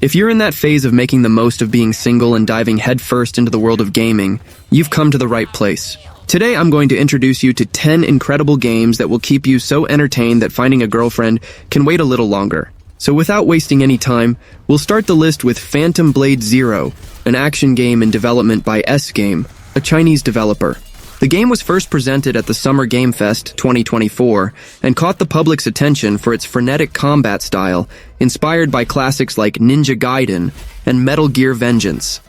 If you're in that phase of making the most of being single and diving headfirst into the world of gaming, you've come to the right place. Today I'm going to introduce you to 10 incredible games that will keep you so entertained that finding a girlfriend can wait a little longer. So without wasting any time, we'll start the list with Phantom Blade Zero, an action game in development by S-Game, a Chinese developer. The game was first presented at the Summer Game Fest 2024 and caught the public's attention for its frenetic combat style, inspired by classics like Ninja Gaiden and Metal Gear Vengeance.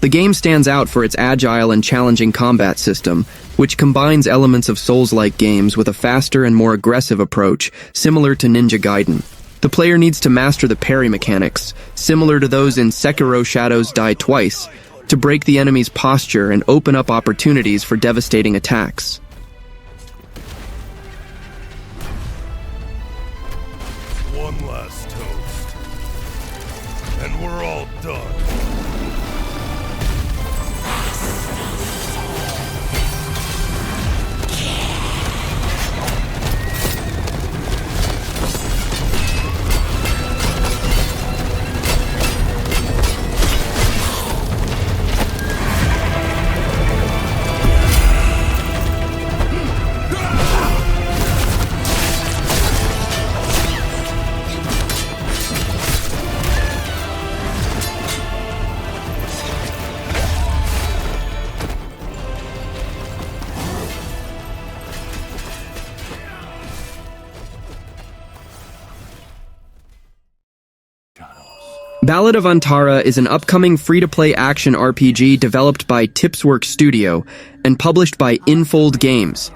The game stands out for its agile and challenging combat system, which combines elements of Souls-like games with a faster and more aggressive approach, similar to Ninja Gaiden. The player needs to master the parry mechanics, similar to those in Sekiro Shadows Die Twice, to break the enemy's posture and open up opportunities for devastating attacks. One last toast, and we're all done. Ballad of Antara is an upcoming free-to-play action RPG developed by Tipsworks Studio and published by Infold Games.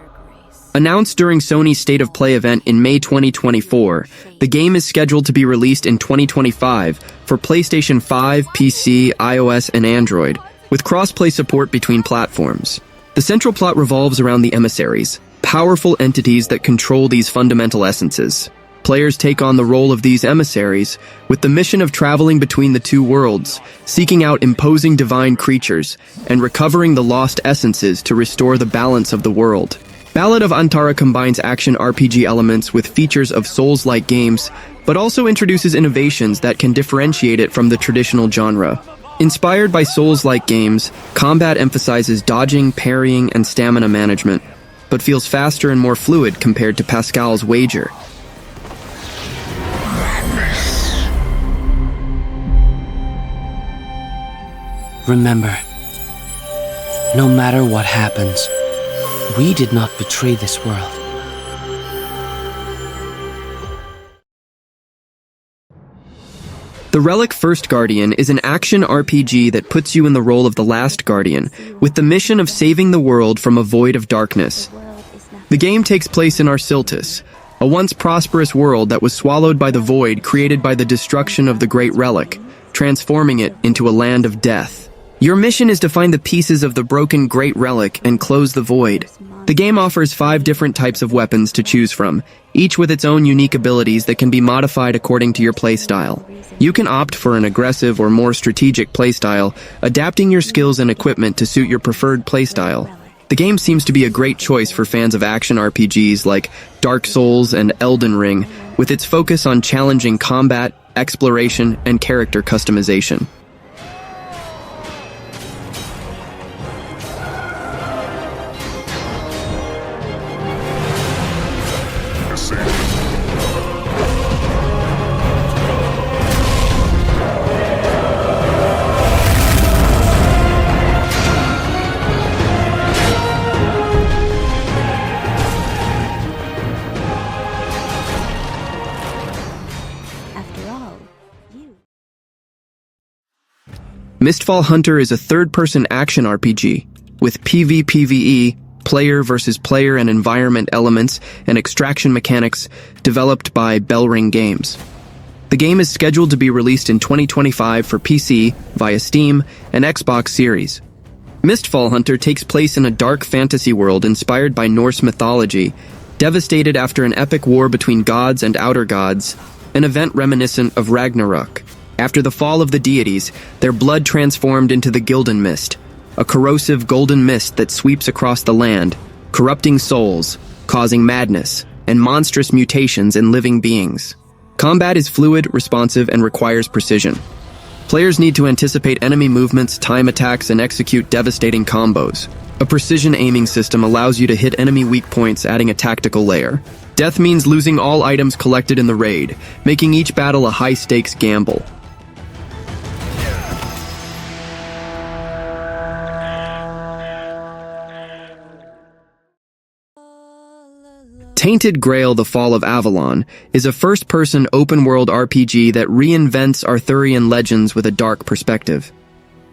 Announced during Sony's State of Play event in May 2024, the game is scheduled to be released in 2025 for PlayStation 5, PC, iOS, and Android, with cross-play support between platforms. The central plot revolves around the emissaries, powerful entities that control these fundamental essences. Players take on the role of these emissaries, with the mission of traveling between the two worlds, seeking out imposing divine creatures, and recovering the lost essences to restore the balance of the world. Ballad of Antara combines action RPG elements with features of Souls-like games, but also introduces innovations that can differentiate it from the traditional genre. Inspired by Souls-like games, combat emphasizes dodging, parrying, and stamina management, but feels faster and more fluid compared to Pascal's Wager. Remember, no matter what happens, we did not betray this world. The Relic First Guardian is an action RPG that puts you in the role of the last Guardian, with the mission of saving the world from a void of darkness. The game takes place in Arsiltis, a once prosperous world that was swallowed by the void created by the destruction of the Great Relic, transforming it into a land of death. Your mission is to find the pieces of the broken Great Relic and close the void. The game offers 5 different types of weapons to choose from, each with its own unique abilities that can be modified according to your playstyle. You can opt for an aggressive or more strategic playstyle, adapting your skills and equipment to suit your preferred playstyle. The game seems to be a great choice for fans of action RPGs like Dark Souls and Elden Ring, with its focus on challenging combat, exploration, and character customization. Mistfall Hunter is a third-person action RPG, with PvPvE, player versus player and environment elements, and extraction mechanics developed by Bellring Games. The game is scheduled to be released in 2025 for PC, via Steam, and Xbox Series. Mistfall Hunter takes place in a dark fantasy world inspired by Norse mythology, devastated after an epic war between gods and outer gods, an event reminiscent of Ragnarok. After the fall of the deities, their blood transformed into the Gilden Mist, a corrosive golden mist that sweeps across the land, corrupting souls, causing madness, and monstrous mutations in living beings. Combat is fluid, responsive, and requires precision. Players need to anticipate enemy movements, time attacks, and execute devastating combos. A precision aiming system allows you to hit enemy weak points, adding a tactical layer. Death means losing all items collected in the raid, making each battle a high-stakes gamble. Tainted Grail: The Fall of Avalon is a first-person open-world RPG that reinvents Arthurian legends with a dark perspective.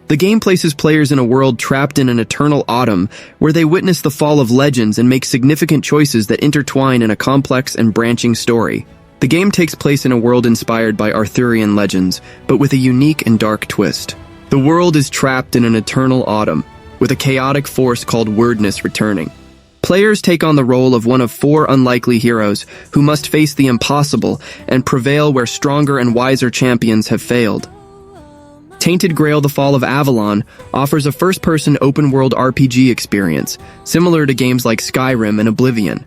The game places players in a world trapped in an eternal autumn where they witness the fall of legends and make significant choices that intertwine in a complex and branching story. The game takes place in a world inspired by Arthurian legends, but with a unique and dark twist. The world is trapped in an eternal autumn, with a chaotic force called Wordness returning. Players take on the role of one of 4 unlikely heroes who must face the impossible and prevail where stronger and wiser champions have failed. Tainted Grail: The Fall of Avalon offers a first-person open-world RPG experience, similar to games like Skyrim and Oblivion.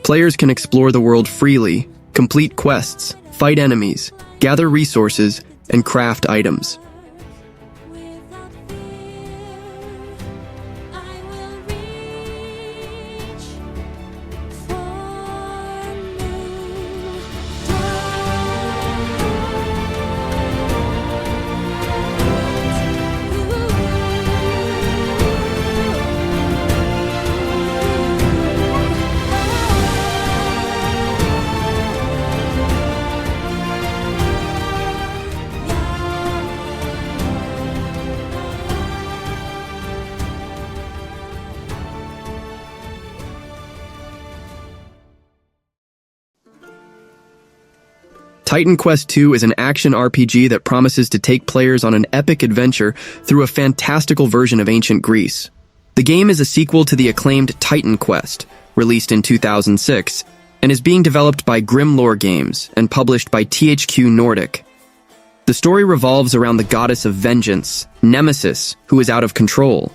Players can explore the world freely, complete quests, fight enemies, gather resources, and craft items. Titan Quest II is an action RPG that promises to take players on an epic adventure through a fantastical version of ancient Greece. The game is a sequel to the acclaimed Titan Quest, released in 2006, and is being developed by Grimlore Games and published by THQ Nordic. The story revolves around the goddess of vengeance, Nemesis, who is out of control.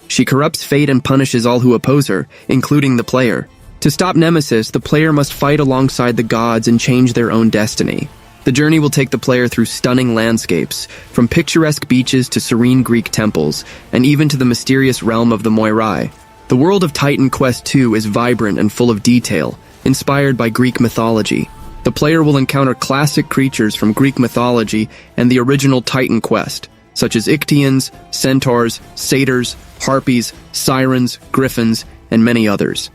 She corrupts fate and punishes all who oppose her, including the player. To stop Nemesis, the player must fight alongside the gods and change their own destiny. The journey will take the player through stunning landscapes, from picturesque beaches to serene Greek temples, and even to the mysterious realm of the Moirai. The world of Titan Quest II is vibrant and full of detail, inspired by Greek mythology. The player will encounter classic creatures from Greek mythology and the original Titan Quest, such as Ichthyians, centaurs, satyrs, harpies, sirens, griffins, and many others.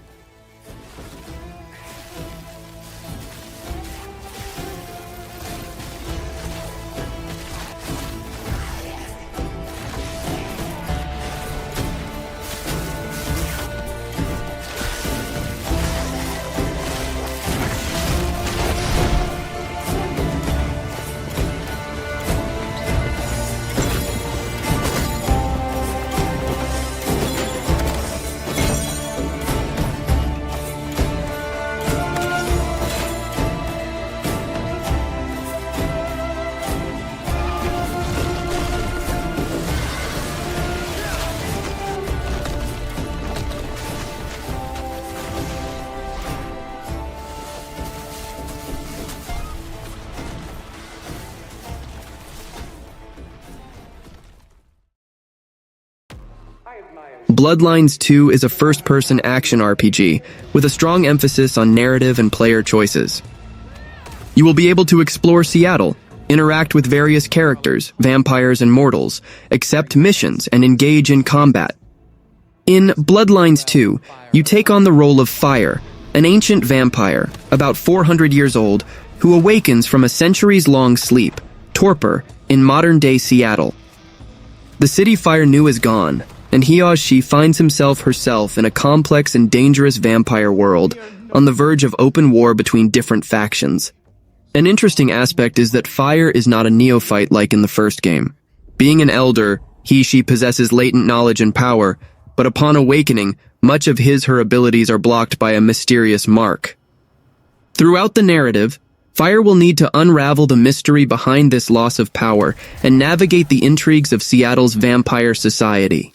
Bloodlines 2 is a first-person action RPG with a strong emphasis on narrative and player choices. You will be able to explore Seattle, interact with various characters, vampires and mortals, accept missions, and engage in combat. In Bloodlines 2, you take on the role of Fire, an ancient vampire, about 400 years old, who awakens from a centuries-long sleep, torpor, in modern-day Seattle. The city Fire knew is gone, and he or she finds herself in a complex and dangerous vampire world, on the verge of open war between different factions. An interesting aspect is that Fire is not a neophyte like in the first game. Being an elder, she possesses latent knowledge and power, but upon awakening, much of her abilities are blocked by a mysterious mark. Throughout the narrative, Fire will need to unravel the mystery behind this loss of power and navigate the intrigues of Seattle's vampire society.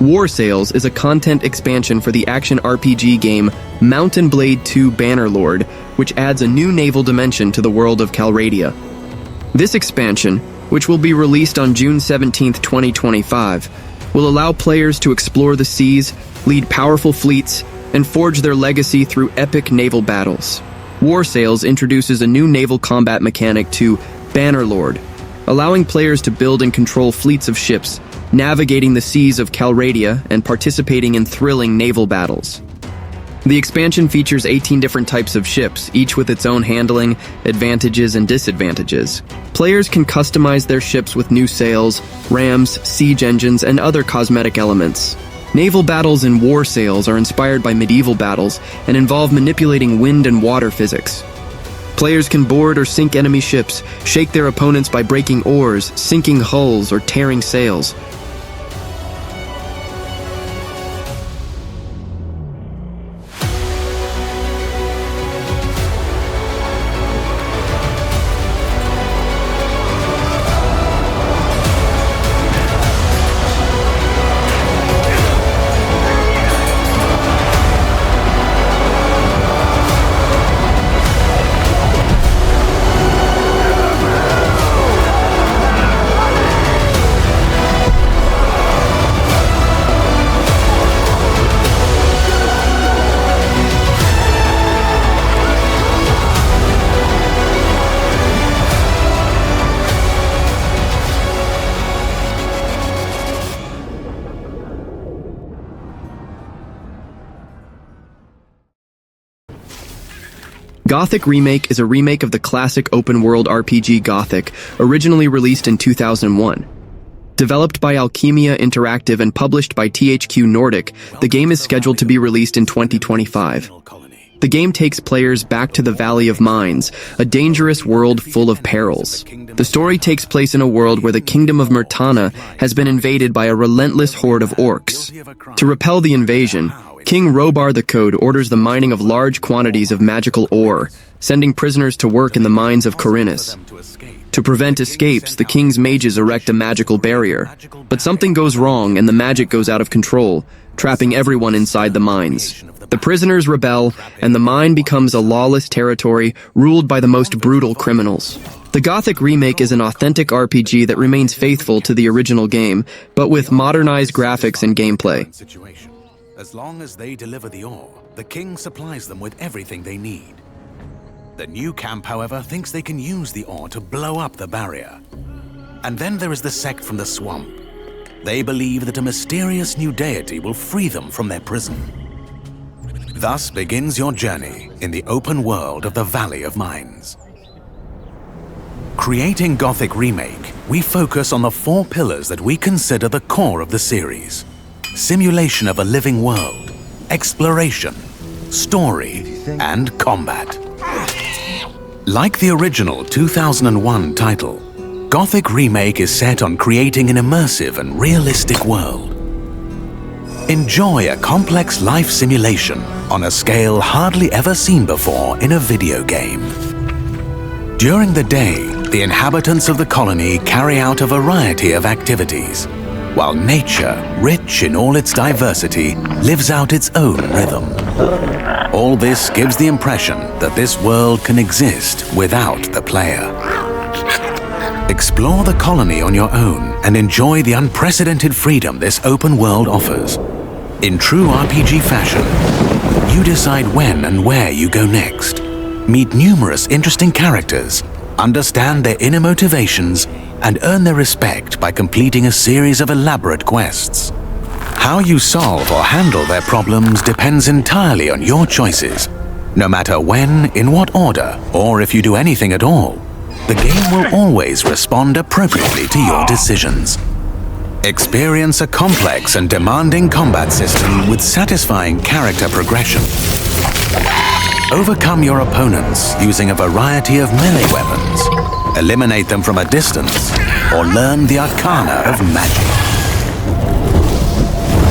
War Sails is a content expansion for the action RPG game Mountain Blade 2 Bannerlord, which adds a new naval dimension to the world of Calradia. This expansion, which will be released on June 17, 2025, will allow players to explore the seas, lead powerful fleets, and forge their legacy through epic naval battles. War Sails introduces a new naval combat mechanic to Bannerlord, allowing players to build and control fleets of ships, navigating the seas of Calradia and participating in thrilling naval battles. The expansion features 18 different types of ships, each with its own handling, advantages, and disadvantages. Players can customize their ships with new sails, rams, siege engines, and other cosmetic elements. Naval battles in War Sails are inspired by medieval battles and involve manipulating wind and water physics. Players can board or sink enemy ships, shake their opponents by breaking oars, sinking hulls, or tearing sails. Gothic Remake is a remake of the classic open-world RPG Gothic, originally released in 2001. Developed by Alchemia Interactive and published by THQ Nordic, the game is scheduled to be released in 2025. The game takes players back to the Valley of Mines, a dangerous world full of perils. The story takes place in a world where the kingdom of Murtana has been invaded by a relentless horde of orcs. To repel the invasion, King Robar the Code orders the mining of large quantities of magical ore, sending prisoners to work in the mines of Corinus. To prevent escapes, the king's mages erect a magical barrier. But something goes wrong and the magic goes out of control, trapping everyone inside the mines. The prisoners rebel, and the mine becomes a lawless territory ruled by the most brutal criminals. The Gothic Remake is an authentic RPG that remains faithful to the original game, but with modernized graphics and gameplay. As long as they deliver the ore, the king supplies them with everything they need. The new camp, however, thinks they can use the ore to blow up the barrier. And then there is the sect from the swamp. They believe that a mysterious new deity will free them from their prison. Thus begins your journey in the open world of the Valley of Mines. Creating Gothic Remake, we focus on the 4 pillars that we consider the core of the series. Simulation of a living world, exploration, story, and combat. Like the original 2001 title, Gothic Remake is set on creating an immersive and realistic world. Enjoy a complex life simulation on a scale hardly ever seen before in a video game. During the day, the inhabitants of the colony carry out a variety of activities, while nature, rich in all its diversity, lives out its own rhythm. All this gives the impression that this world can exist without the player. Explore the colony on your own and enjoy the unprecedented freedom this open world offers. In true RPG fashion, you decide when and where you go next. Meet numerous interesting characters, understand their inner motivations, and earn their respect by completing a series of elaborate quests. How you solve or handle their problems depends entirely on your choices. No matter when, in what order, or if you do anything at all, the game will always respond appropriately to your decisions. Experience a complex and demanding combat system with satisfying character progression. Overcome your opponents using a variety of melee weapons. Eliminate them from a distance, or learn the arcana of magic.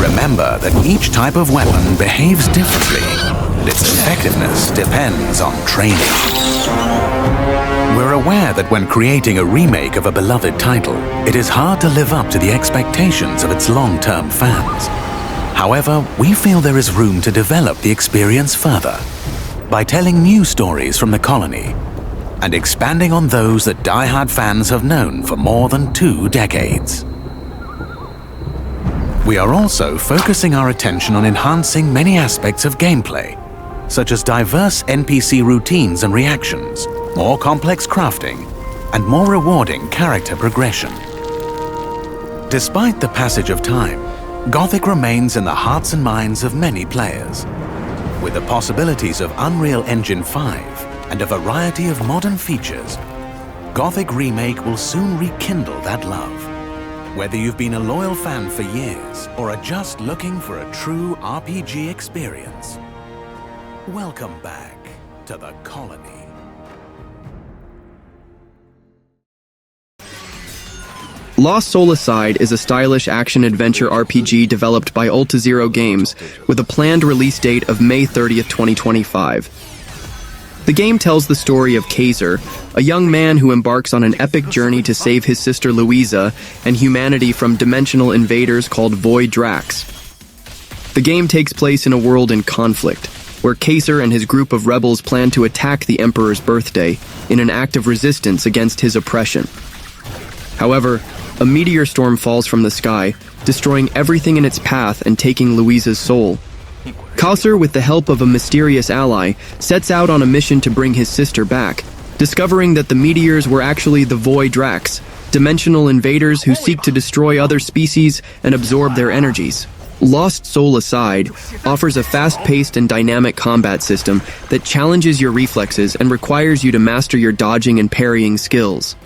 Remember that each type of weapon behaves differently, and its effectiveness depends on training. We're aware that when creating a remake of a beloved title, it is hard to live up to the expectations of its long-term fans. However, we feel there is room to develop the experience further by telling new stories from the colony and expanding on those that die-hard fans have known for more than 2 decades. We are also focusing our attention on enhancing many aspects of gameplay, such as diverse NPC routines and reactions, more complex crafting, and more rewarding character progression. Despite the passage of time, Gothic remains in the hearts and minds of many players. With the possibilities of Unreal Engine 5 and a variety of modern features, Gothic Remake will soon rekindle that love. Whether you've been a loyal fan for years or are just looking for a true RPG experience, welcome back to the colony. Lost Soul Aside is a stylish action-adventure RPG developed by AltaZero Games with a planned release date of May 30th, 2025. The game tells the story of Kaiser, a young man who embarks on an epic journey to save his sister Louisa and humanity from dimensional invaders called Void Drax. The game takes place in a world in conflict, where Kaiser and his group of rebels plan to attack the Emperor's birthday in an act of resistance against his oppression. However, a meteor storm falls from the sky, destroying everything in its path and taking Louisa's soul. Kaiser, with the help of a mysterious ally, sets out on a mission to bring his sister back, discovering that the meteors were actually the Void Drax, dimensional invaders who seek to destroy other species and absorb their energies. Lost Soul Aside offers a fast-paced and dynamic combat system that challenges your reflexes and requires you to master your dodging and parrying skills.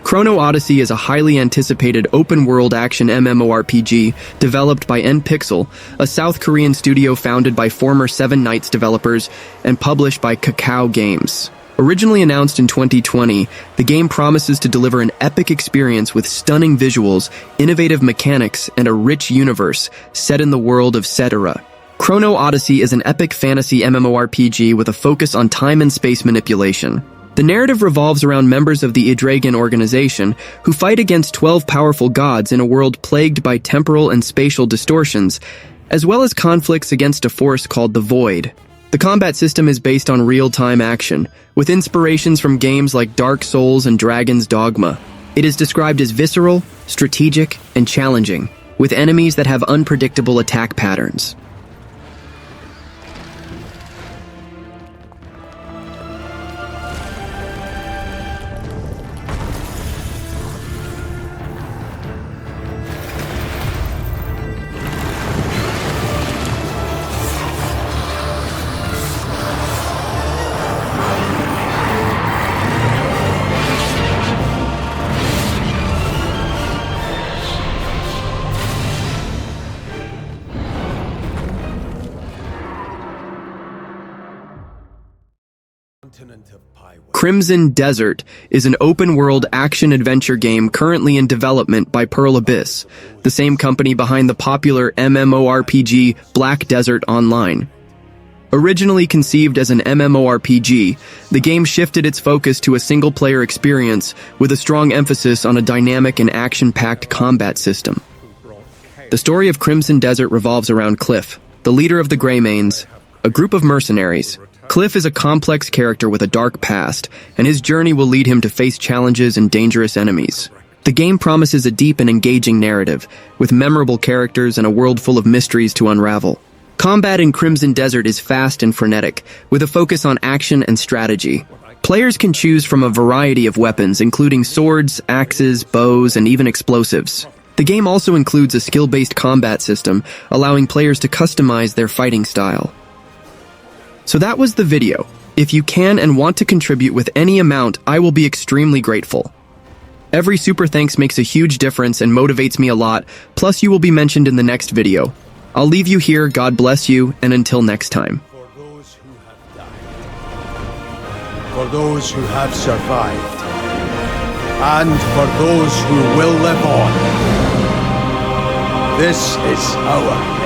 Chrono Odyssey is a highly anticipated open-world action MMORPG developed by Npixel, a South Korean studio founded by former Seven Knights developers and published by Kakao Games. Originally announced in 2020, the game promises to deliver an epic experience with stunning visuals, innovative mechanics, and a rich universe set in the world of Cetera. Chrono Odyssey is an epic fantasy MMORPG with a focus on time and space manipulation. The narrative revolves around members of the Idragon organization who fight against 12 powerful gods in a world plagued by temporal and spatial distortions, as well as conflicts against a force called the Void. The combat system is based on real-time action, with inspirations from games like Dark Souls and Dragon's Dogma. It is described as visceral, strategic, and challenging, with enemies that have unpredictable attack patterns. Crimson Desert is an open-world action-adventure game currently in development by Pearl Abyss, the same company behind the popular MMORPG Black Desert Online. Originally conceived as an MMORPG, the game shifted its focus to a single-player experience with a strong emphasis on a dynamic and action-packed combat system. The story of Crimson Desert revolves around Cliff, the leader of the Greymanes, a group of mercenaries. Cliff is a complex character with a dark past, and his journey will lead him to face challenges and dangerous enemies. The game promises a deep and engaging narrative, with memorable characters and a world full of mysteries to unravel. Combat in Crimson Desert is fast and frenetic, with a focus on action and strategy. Players can choose from a variety of weapons, including swords, axes, bows, and even explosives. The game also includes a skill-based combat system, allowing players to customize their fighting style. So that was the video. If you can and want to contribute with any amount, I will be extremely grateful. Every super thanks makes a huge difference and motivates me a lot, plus you will be mentioned in the next video. I'll leave you here, God bless you, and until next time. For those who have survived, and for those who will live on. This is our